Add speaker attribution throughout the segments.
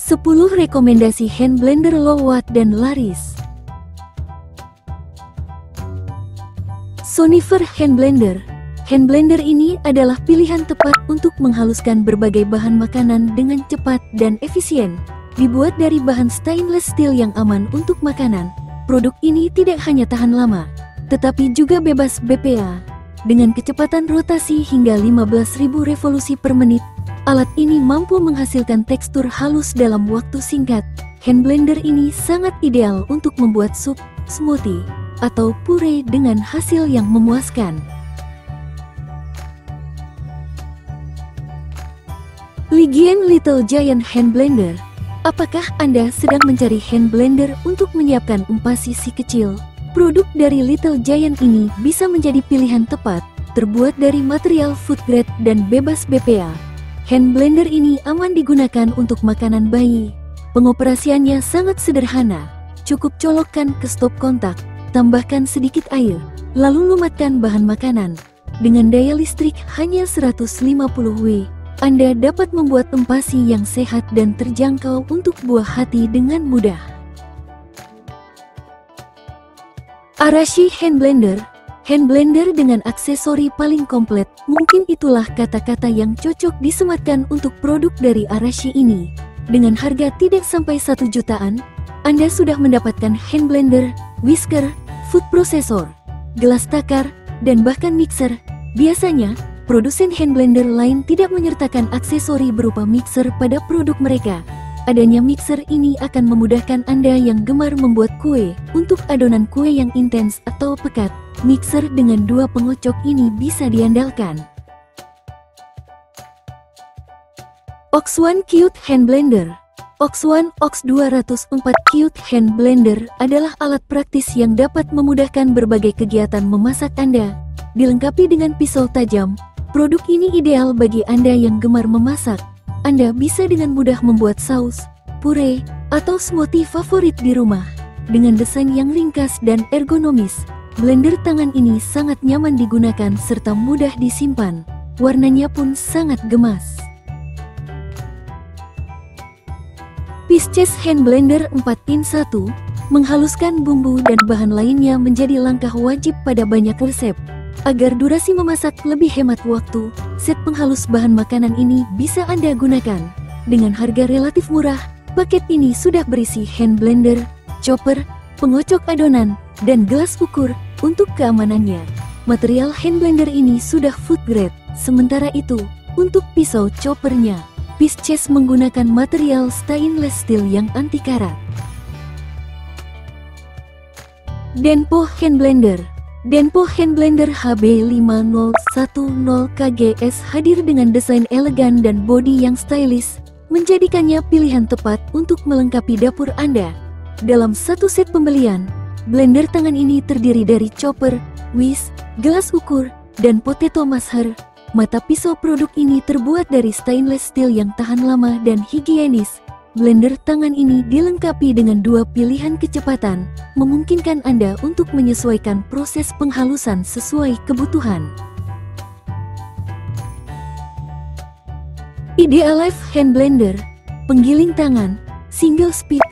Speaker 1: 10 rekomendasi hand blender low watt dan laris. Sonifer Hand Blender. Hand blender ini adalah pilihan tepat untuk menghaluskan berbagai bahan makanan dengan cepat dan efisien. Dibuat dari bahan stainless steel yang aman untuk makanan, produk ini tidak hanya tahan lama, tetapi juga bebas BPA. Dengan kecepatan rotasi hingga 15.000 revolusi per menit, alat ini mampu menghasilkan tekstur halus dalam waktu singkat. Hand blender ini sangat ideal untuk membuat sup, smoothie, atau puree dengan hasil yang memuaskan. Legion Little Giant Hand Blender. Apakah Anda sedang mencari hand blender untuk menyiapkan umpasi si kecil? Produk dari Little Giant ini bisa menjadi pilihan tepat, terbuat dari material food grade dan bebas BPA. Hand blender ini aman digunakan untuk makanan bayi. Pengoperasiannya sangat sederhana. Cukup colokkan ke stop kontak, tambahkan sedikit air, lalu lumatkan bahan makanan. Dengan daya listrik hanya 150 W, Anda dapat membuat empasi yang sehat dan terjangkau untuk buah hati dengan mudah. Arashi Hand Blender. Hand blender dengan aksesori paling komplit, mungkin itulah kata-kata yang cocok disematkan untuk produk dari Arashi ini. Dengan harga tidak sampai 1 jutaan, Anda sudah mendapatkan hand blender, whisker, food processor, gelas takar, dan bahkan mixer. Biasanya, produsen hand blender lain tidak menyertakan aksesori berupa mixer pada produk mereka. Adanya mixer ini akan memudahkan Anda yang gemar membuat kue. Untuk adonan kue yang intens atau pekat, mixer dengan 2 pengocok ini bisa diandalkan. Ox One Cute Hand Blender. Ox One Ox 204 Cute Hand Blender adalah alat praktis yang dapat memudahkan berbagai kegiatan memasak Anda. Dilengkapi dengan pisau tajam, produk ini ideal bagi Anda yang gemar memasak. Anda bisa dengan mudah membuat saus, puree, atau smoothie favorit di rumah. Dengan desain yang ringkas dan ergonomis, blender tangan ini sangat nyaman digunakan serta mudah disimpan. Warnanya pun sangat gemas. Pisces Hand Blender 4in1, menghaluskan bumbu dan bahan lainnya menjadi langkah wajib pada banyak resep. Agar durasi memasak lebih hemat waktu, set penghalus bahan makanan ini bisa Anda gunakan. Dengan harga relatif murah, paket ini sudah berisi hand blender, chopper, pengocok adonan, dan gelas ukur untuk keamanannya. Material hand blender ini sudah food grade, sementara itu, untuk pisau choppernya, Pisces menggunakan material stainless steel yang anti karat. Denpo Hand Blender. Denpo Hand Blender HB5010KGS hadir dengan desain elegan dan bodi yang stylish, menjadikannya pilihan tepat untuk melengkapi dapur Anda. Dalam satu set pembelian, blender tangan ini terdiri dari chopper, whisk, gelas ukur, dan potato masher. Mata pisau produk ini terbuat dari stainless steel yang tahan lama dan higienis. Blender tangan ini dilengkapi dengan 2 pilihan kecepatan, memungkinkan Anda untuk menyesuaikan proses penghalusan sesuai kebutuhan. Idealife Hand Blender. Penggiling tangan, single speed.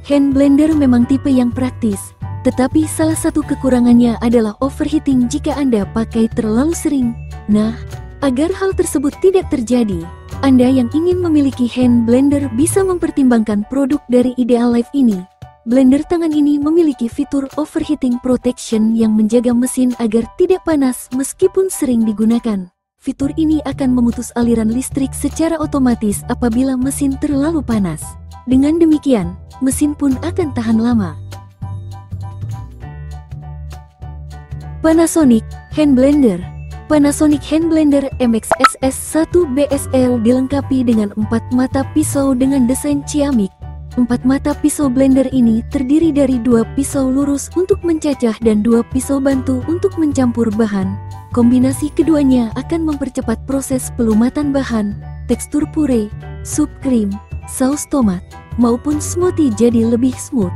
Speaker 1: Hand blender memang tipe yang praktis, tetapi salah satu kekurangannya adalah overheating jika Anda pakai terlalu sering. Nah, agar hal tersebut tidak terjadi, Anda yang ingin memiliki hand blender bisa mempertimbangkan produk dari Idealife ini. Blender tangan ini memiliki fitur overheating protection yang menjaga mesin agar tidak panas meskipun sering digunakan. Fitur ini akan memutus aliran listrik secara otomatis apabila mesin terlalu panas. Dengan demikian, mesin pun akan tahan lama. Panasonic Hand Blender. Panasonic Hand Blender MXSS1 BSL dilengkapi dengan 4 mata pisau dengan desain ciamik. 4 mata pisau blender ini terdiri dari 2 pisau lurus untuk mencacah dan 2 pisau bantu untuk mencampur bahan. Kombinasi keduanya akan mempercepat proses pelumatan bahan, tekstur puree, sup krim, saus tomat, maupun smoothie jadi lebih smooth.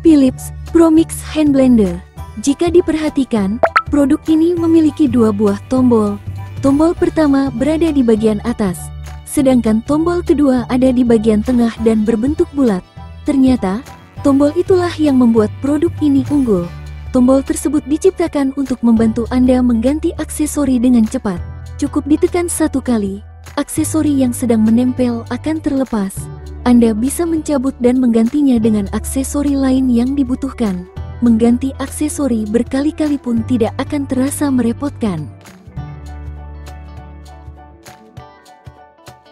Speaker 1: Philips ProMix Hand Blender. Jika diperhatikan, produk ini memiliki 2 buah tombol. Tombol pertama berada di bagian atas, sedangkan tombol kedua ada di bagian tengah dan berbentuk bulat. Ternyata, tombol itulah yang membuat produk ini unggul. Tombol tersebut diciptakan untuk membantu Anda mengganti aksesori dengan cepat. Cukup ditekan satu kali, aksesori yang sedang menempel akan terlepas. Anda bisa mencabut dan menggantinya dengan aksesori lain yang dibutuhkan. Mengganti aksesori berkali-kali pun tidak akan terasa merepotkan.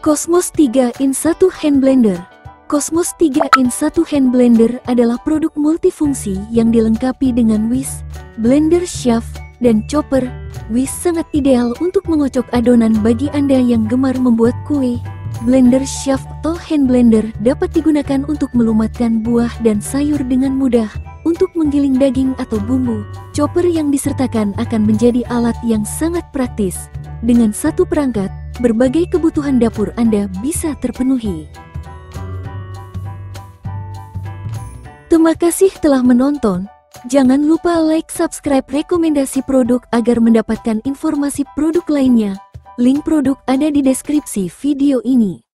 Speaker 1: Cosmos 3 in 1 Hand Blender. Cosmos 3 in 1 Hand Blender adalah produk multifungsi yang dilengkapi dengan whisk, blender shaft, dan chopper. Whisk sangat ideal untuk mengocok adonan bagi Anda yang gemar membuat kue. Blender shaft atau hand blender dapat digunakan untuk melumatkan buah dan sayur dengan mudah. Untuk menggiling daging atau bumbu, chopper yang disertakan akan menjadi alat yang sangat praktis. Dengan satu perangkat, berbagai kebutuhan dapur Anda bisa terpenuhi. Terima kasih telah menonton. Jangan lupa like, subscribe, rekomendasi produk agar mendapatkan informasi produk lainnya. Link produk ada di deskripsi video ini.